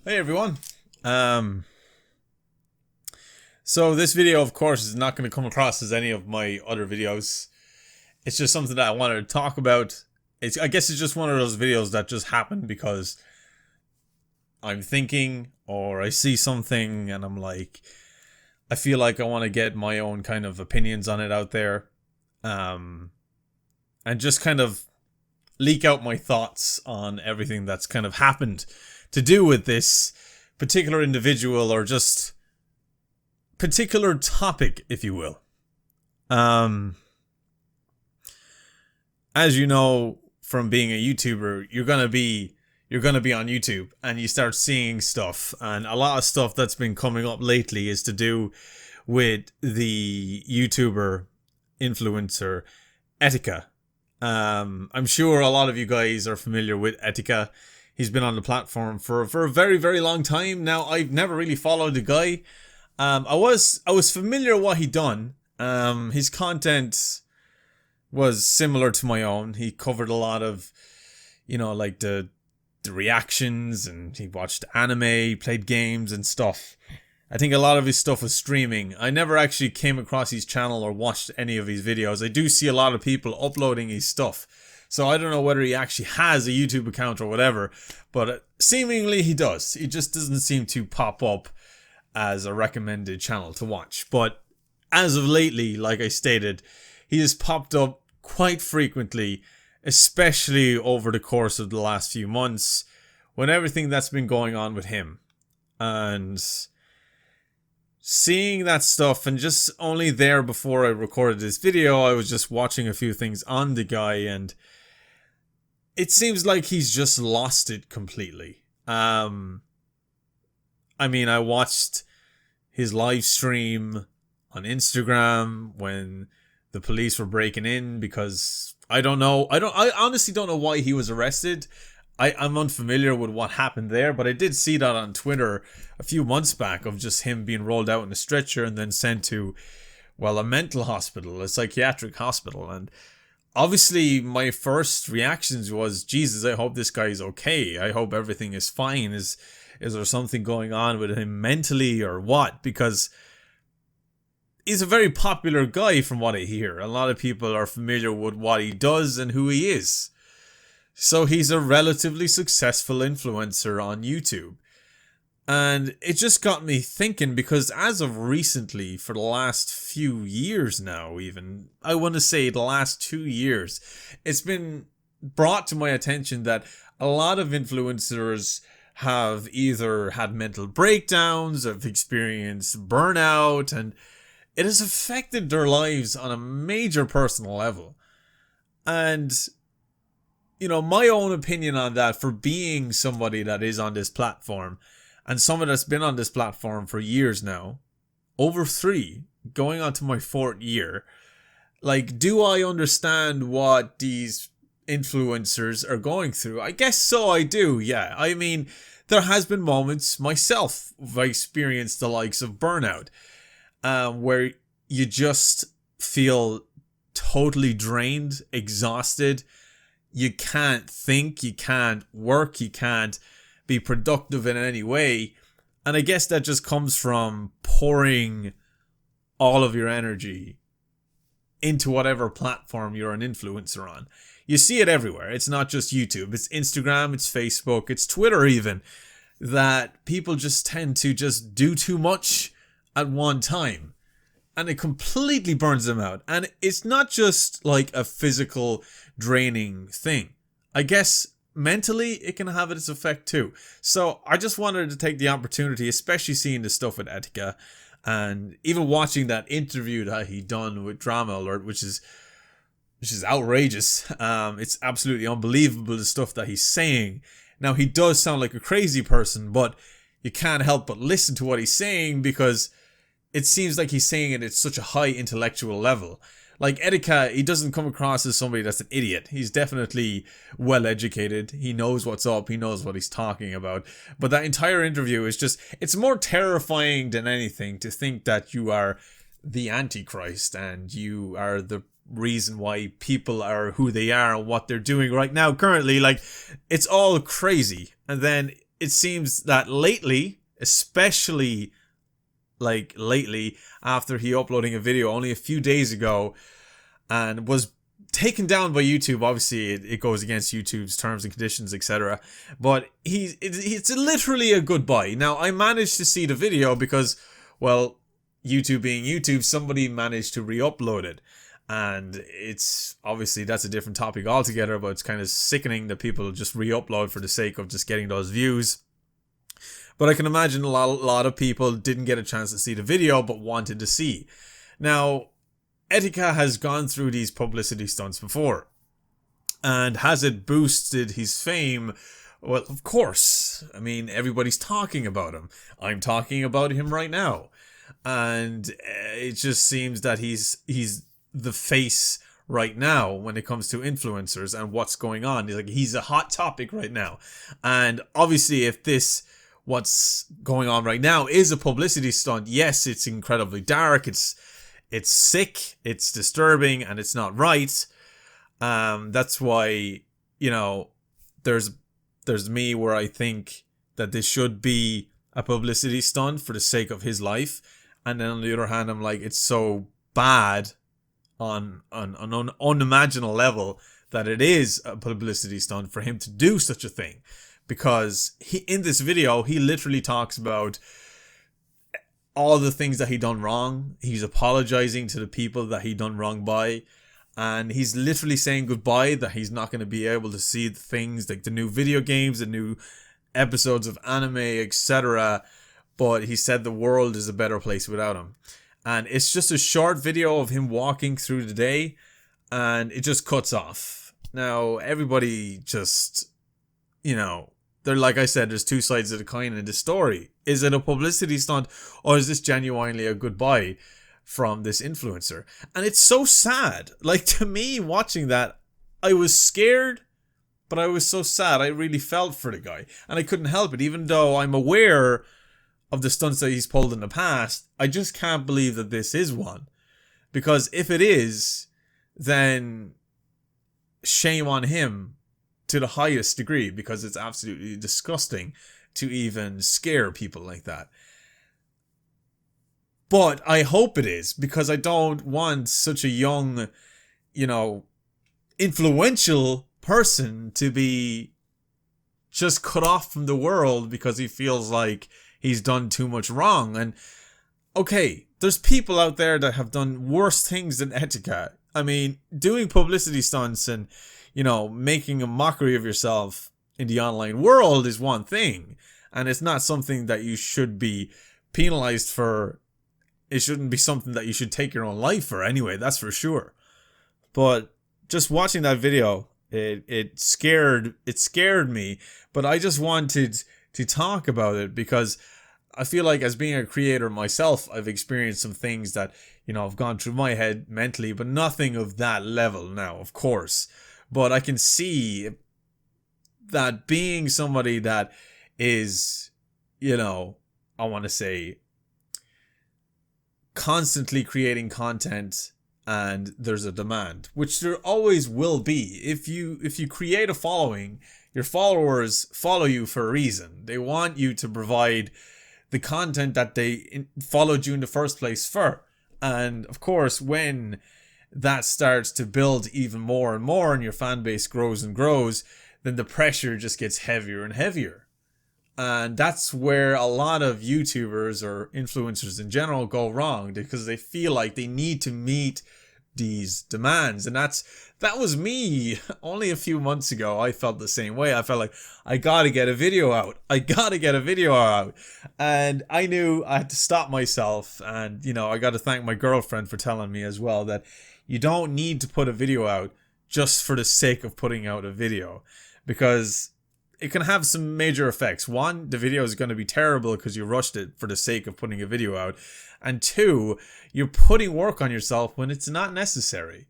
Hey everyone. Um, so this video, of course, is not going to come across as any of my other videos. It's just something that I wanted to talk about. I guess it's just one of those videos that just happened because I'm thinking or I see something and I'm like, I feel like I want to get my own kind of opinions on it out there. Um, and just kind of leak out my thoughts on everything that's kind of happened to do with this particular individual or just particular topic, if you will. Um, as you know from being a YouTuber, you're gonna be on YouTube and you start seeing stuff, and a lot of stuff that's been coming up lately is to do with the YouTuber influencer Etika. I'm sure a lot of you guys are familiar with Etika. He's been on the platform for a very, very long time now. I've never really followed the guy. I was familiar with what he done. His content was similar to my own. He covered a lot of, like the reactions, and he watched anime, he played games and stuff. I think a lot of his stuff was streaming. I never actually came across his channel or watched any of his videos. I do see a lot of people uploading his stuff. So I don't know whether he actually has a YouTube account or whatever, but seemingly he does. He just doesn't seem to pop up as a recommended channel to watch. But as of lately, like I stated, he has popped up quite frequently, especially over the course of the last few months, when everything that's been going on with him. And seeing that stuff, and just only there before I recorded this video, I was just watching a few things on the guy, and it seems like he's just lost it completely. I mean, I watched his live stream on Instagram when the police were breaking in, because I honestly don't know why he was arrested. I'm unfamiliar with what happened there, but I did see that on Twitter a few months back, of just him being rolled out in a stretcher and then sent to, well, a mental hospital, a psychiatric hospital. And obviously my first reactions was, Jesus, I hope this guy is okay. I hope everything is fine. Is there something going on with him mentally or what? Because he's a very popular guy from what I hear. A lot of people are familiar with what he does and who he is. So he's a relatively successful influencer on YouTube. And it just got me thinking, because as of recently, for the last few years now, even, I want to say the last 2 years, it's been brought to my attention that a lot of influencers have either had mental breakdowns, have experienced burnout, and it has affected their lives on a major personal level. And my own opinion on that, for being somebody that is on this platform, and someone that's been on this platform for years now, over 3, going on to my 4th year, like, do I understand what these influencers are going through? I guess so, I do, yeah. I mean, there has been moments myself I've experienced the likes of burnout, where you just feel totally drained, exhausted. You can't think, you can't work, you can't be productive in any way. And I guess that just comes from pouring all of your energy into whatever platform you're an influencer on. You see it everywhere. It's not just YouTube. It's Instagram, it's Facebook, it's Twitter even. That people just tend to just do too much at one time. And it completely burns them out. And it's not just like a physical draining thing. I guess mentally it can have its effect too. So I just wanted to take the opportunity, especially seeing the stuff with Etika, and even watching that interview that he done with Drama Alert, which is outrageous. It's absolutely unbelievable, the stuff that he's saying. Now, he does sound like a crazy person, but you can't help but listen to what he's saying, because it seems like he's saying it at such a high intellectual level. Like, Etika, he doesn't come across as somebody that's an idiot. He's definitely well educated. He knows what's up. He knows what he's talking about. But that entire interview is just, it's more terrifying than anything to think that you are the Antichrist and you are the reason why people are who they are and what they're doing right now currently. Like, it's all crazy. And then it seems that lately, especially like lately, after he uploading a video only a few days ago and was taken down by YouTube. Obviously it goes against YouTube's terms and conditions, etc. But it's literally a goodbye. Now I managed to see the video because, well, YouTube being YouTube, somebody managed to re-upload it. And it's obviously, that's a different topic altogether, but it's kind of sickening that people just re-upload for the sake of just getting those views. But I can imagine a lot of people didn't get a chance to see the video but wanted to see. Now, Etika has gone through these publicity stunts before. And has it boosted his fame? Well, of course. I mean, everybody's talking about him. I'm talking about him right now. And it just seems that he's the face right now when it comes to influencers and what's going on. He's a hot topic right now. And obviously, if what's going on right now is a publicity stunt, yes, it's incredibly dark, it's sick, it's disturbing, and it's not right. That's why, you know, there's me where I think that this should be a publicity stunt for the sake of his life. And then on the other hand, I'm like, it's so bad on an unimaginable level that it is a publicity stunt for him to do such a thing. Because in this video, he literally talks about all the things that he done wrong. He's apologizing to the people that he done wrong by. And he's literally saying goodbye, that he's not going to be able to see the things like the new video games, the new episodes of anime, etc. But he said the world is a better place without him. And it's just a short video of him walking through the day, and it just cuts off. Now, everybody just, you know, they're, like I said, there's two sides of the coin in this story. Is it a publicity stunt, or is this genuinely a goodbye from this influencer? And it's so sad. Like, to me, watching that, I was scared, but I was so sad. I really felt for the guy, and I couldn't help it. Even though I'm aware of the stunts that he's pulled in the past, I just can't believe that this is one. Because if it is, then shame on him to the highest degree, because it's absolutely disgusting to even scare people like that. But I hope it is, because I don't want such a young, you know, influential person to be just cut off from the world because he feels like he's done too much wrong. And okay, there's people out there that have done worse things than Etika. I mean, doing publicity stunts and, you know, making a mockery of yourself in the online world is one thing. And it's not something that you should be penalized for. It shouldn't be something that you should take your own life for anyway, that's for sure. But just watching that video, it scared me. But I just wanted to talk about it because I feel like, as being a creator myself, I've experienced some things that, you know, have gone through my head mentally, but nothing of that level now, of course. But I can see that being somebody that is, you know, I want to say, constantly creating content, and there's a demand, which there always will be. If you create a following, your followers follow you for a reason. They want you to provide the content that they followed you in the first place for. And of course, when that starts to build even more and more and your fan base grows and grows, then the pressure just gets heavier and heavier. And that's where a lot of YouTubers or influencers in general go wrong, because they feel like they need to meet these demands. And that was me only a few months ago. I felt the same way. I felt like I gotta get a video out. And I knew I had to stop myself. And, you know, I got to thank my girlfriend for telling me as well that you don't need to put a video out just for the sake of putting out a video, because it can have some major effects. One, the video is going to be terrible because you rushed it for the sake of putting a video out. And two, you're putting work on yourself when it's not necessary.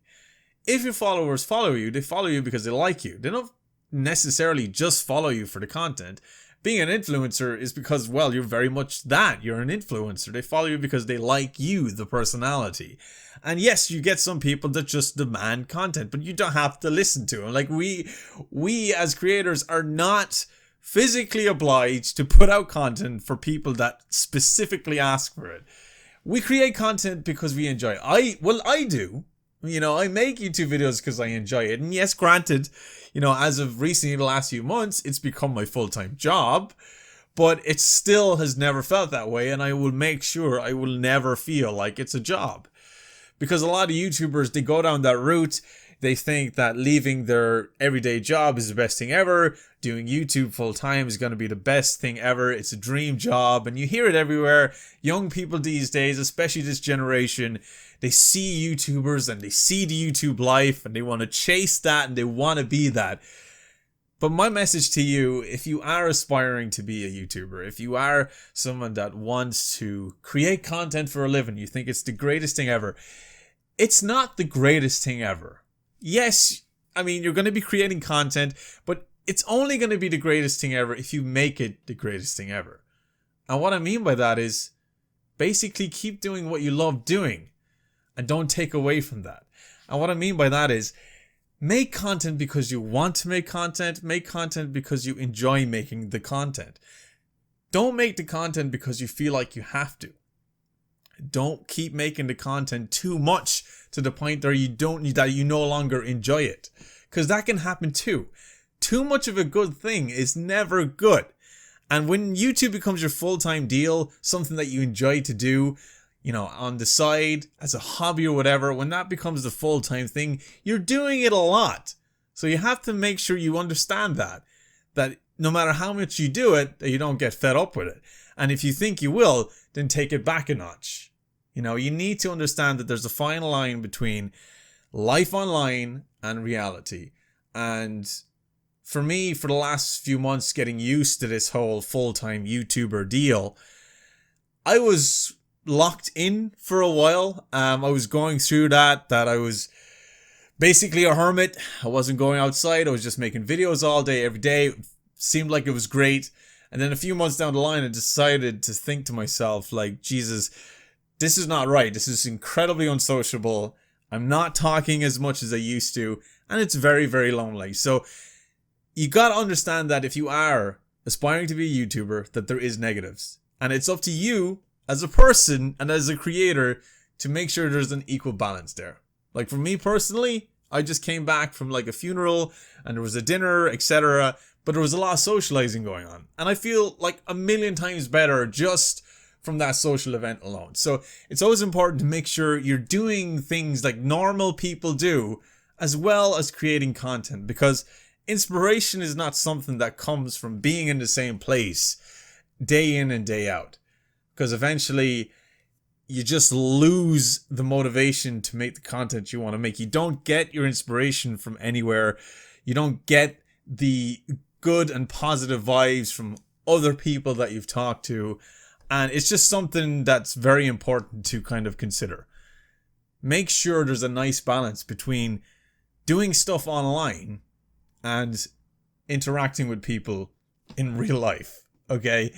If your followers follow you, they follow you because they like you. They don't necessarily just follow you for the content. Being an influencer is because, well, you're very much that. You're an influencer. They follow you because they like you, the personality. And yes, you get some people that just demand content, but you don't have to listen to them. Like, we as creators are not physically obliged to put out content for people that specifically ask for it. We create content because we enjoy it. I do. You know, I make YouTube videos because I enjoy it. And yes, granted, you know, as of recently, the last few months, it's become my full-time job. But it still has never felt that way. And I will make sure I will never feel like it's a job. Because a lot of YouTubers, they go down that route. They think that leaving their everyday job is the best thing ever. Doing YouTube full time is going to be the best thing ever. It's a dream job. And you hear it everywhere. Young people these days, especially this generation, they see YouTubers and they see the YouTube life and they want to chase that and they want to be that. But my message to you, if you are aspiring to be a YouTuber, if you are someone that wants to create content for a living, you think it's the greatest thing ever, it's not the greatest thing ever. Yes, I mean, you're going to be creating content, but it's only going to be the greatest thing ever if you make it the greatest thing ever. And what I mean by that is basically keep doing what you love doing and don't take away from that. And what I mean by that is make content because you want to make content because you enjoy making the content. Don't make the content because you feel like you have to. Don't keep making the content too much to the point where that you no longer enjoy it. Because that can happen too. Too much of a good thing is never good. And when YouTube becomes your full-time deal, something that you enjoy to do, you know, on the side, as a hobby or whatever, when that becomes the full-time thing, you're doing it a lot. So you have to make sure you understand that no matter how much you do it, that you don't get fed up with it. And if you think you will, then take it back a notch. You know, you need to understand that there's a fine line between life online and reality. And for me, for the last few months, getting used to this whole full-time YouTuber deal, I was locked in for a while. I was going through that I was basically a hermit. I wasn't going outside. I was just making videos all day, every day. Seemed like it was great. And then a few months down the line, I decided to think to myself, like, Jesus, this is not right. This is incredibly unsociable. I'm not talking as much as I used to. And it's very, very lonely. So you got to understand that if you are aspiring to be a YouTuber, that there is negatives. And it's up to you as a person and as a creator to make sure there's an equal balance there. Like for me personally, I just came back from like a funeral and there was a dinner, etc. But there was a lot of socializing going on. And I feel like a million times better just from that social event alone. So it's always important to make sure you're doing things like normal people do, as well as creating content, because inspiration is not something that comes from being in the same place day in and day out. Because eventually you just lose the motivation to make the content you want to make. You don't get your inspiration from anywhere. You don't get the good and positive vibes from other people that you've talked to. And it's just something that's very important to kind of consider. Make sure there's a nice balance between doing stuff online and interacting with people in real life, okay?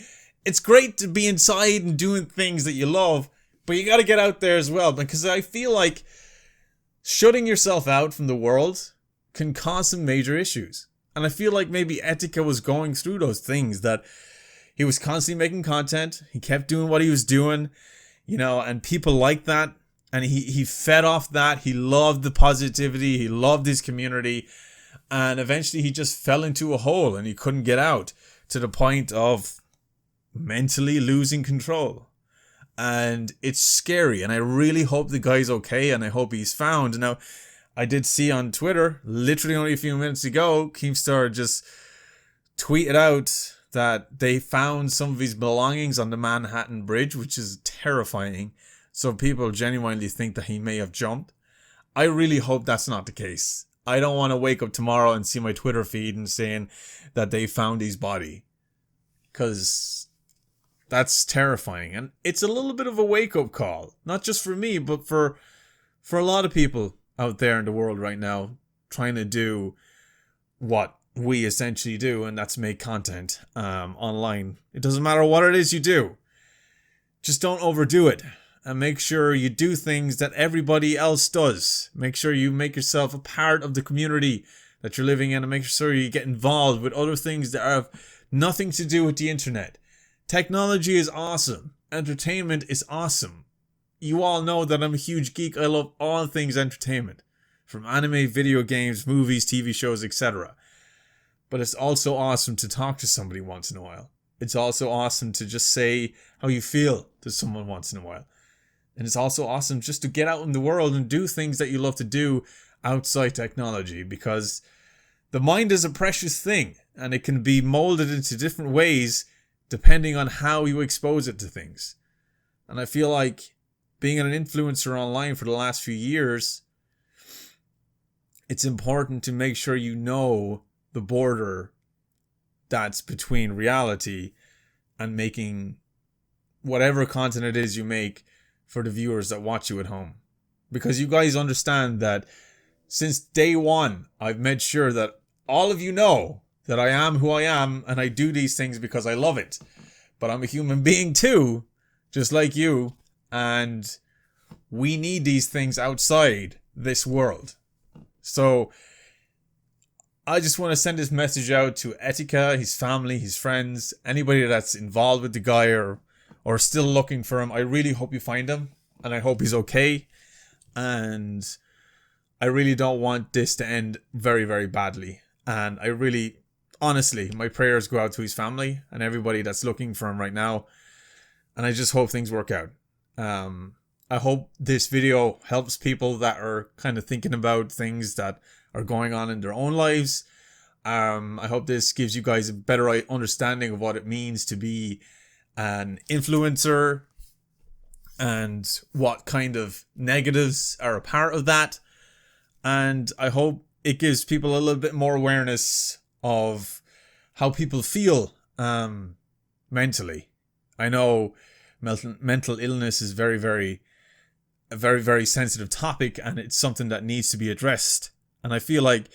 It's great to be inside and doing things that you love, but you gotta get out there as well, because I feel like shutting yourself out from the world can cause some major issues. And I feel like maybe Etika was going through those things, that he was constantly making content, he kept doing what he was doing, you know, and people liked that, and he fed off that. He loved the positivity, he loved his community, and eventually he just fell into a hole and he couldn't get out, to the point of mentally losing control. And it's scary, and I really hope the guy's okay, and I hope he's found. Now, I did see on Twitter, literally only a few minutes ago, Keemstar just tweeted out that they found some of his belongings on the Manhattan Bridge, which is terrifying. So people genuinely think that he may have jumped. I really hope that's not the case. I don't want to wake up tomorrow and see my Twitter feed and saying that they found his body, because that's terrifying. And it's a little bit of a wake-up call, not just for me, but for a lot of people out there in the world right now, trying to do what we essentially do, and that's make content online. It doesn't matter what it is you do. Just don't overdo it, and make sure you do things that everybody else does. Make sure you make yourself a part of the community that you're living in, and make sure you get involved with other things that Nothing to do with the internet. Technology is awesome. Entertainment is awesome. You all know that I'm a huge geek. I love all things entertainment. From anime, video games, movies, TV shows, etc. But it's also awesome to talk to somebody once in a while. It's also awesome to just say how you feel to someone once in a while. And it's also awesome just to get out in the world and do things that you love to do outside technology, because the mind is a precious thing and it can be molded into different ways depending on how you expose it to things. And I feel like being an influencer online for the last few years, it's important to make sure you know the border that's between reality and making whatever content it is you make for the viewers that watch you at home. Because you guys understand that since day one, I've made sure that all of you know that I am who I am and I do these things because I love it. But I'm a human being too, just like you, and we need these things outside this world. So I just want to send this message out to Etika, his family, his friends, anybody that's involved with the guy or still looking for him. I really hope you find him, and I hope he's okay. And I really don't want this to end very, very badly. And I really, honestly, my prayers go out to his family and everybody that's looking for him right now. And I just hope things work out. I hope this video helps people that are kind of thinking about things that are going on in their own lives. I hope this gives you guys a better understanding of what it means to be an influencer and what kind of negatives are a part of that. And I hope it gives people a little bit more awareness of how people feel mentally. I know mental illness is a very sensitive topic, and it's something that needs to be addressed. And I feel like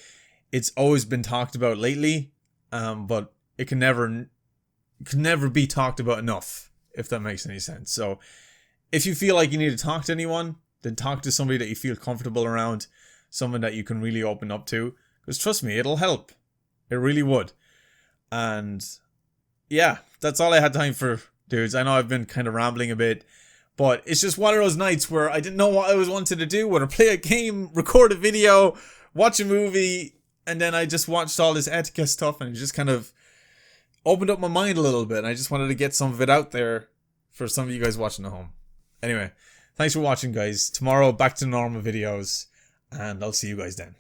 it's always been talked about lately, but it can never be talked about enough, if that makes any sense. So if you feel like you need to talk to anyone, then talk to somebody that you feel comfortable around, someone that you can really open up to, because trust me, it'll help. It really would. And yeah, that's all I had time for, dudes. I know I've been kind of rambling a bit, but it's just one of those nights where I didn't know what I was wanted to do, whether play a game, record a video, watch a movie, and then I just watched all this Etika stuff and it just kind of opened up my mind a little bit. And I just wanted to get some of it out there for some of you guys watching at home. Anyway, thanks for watching, guys. Tomorrow, back to normal videos, and I'll see you guys then.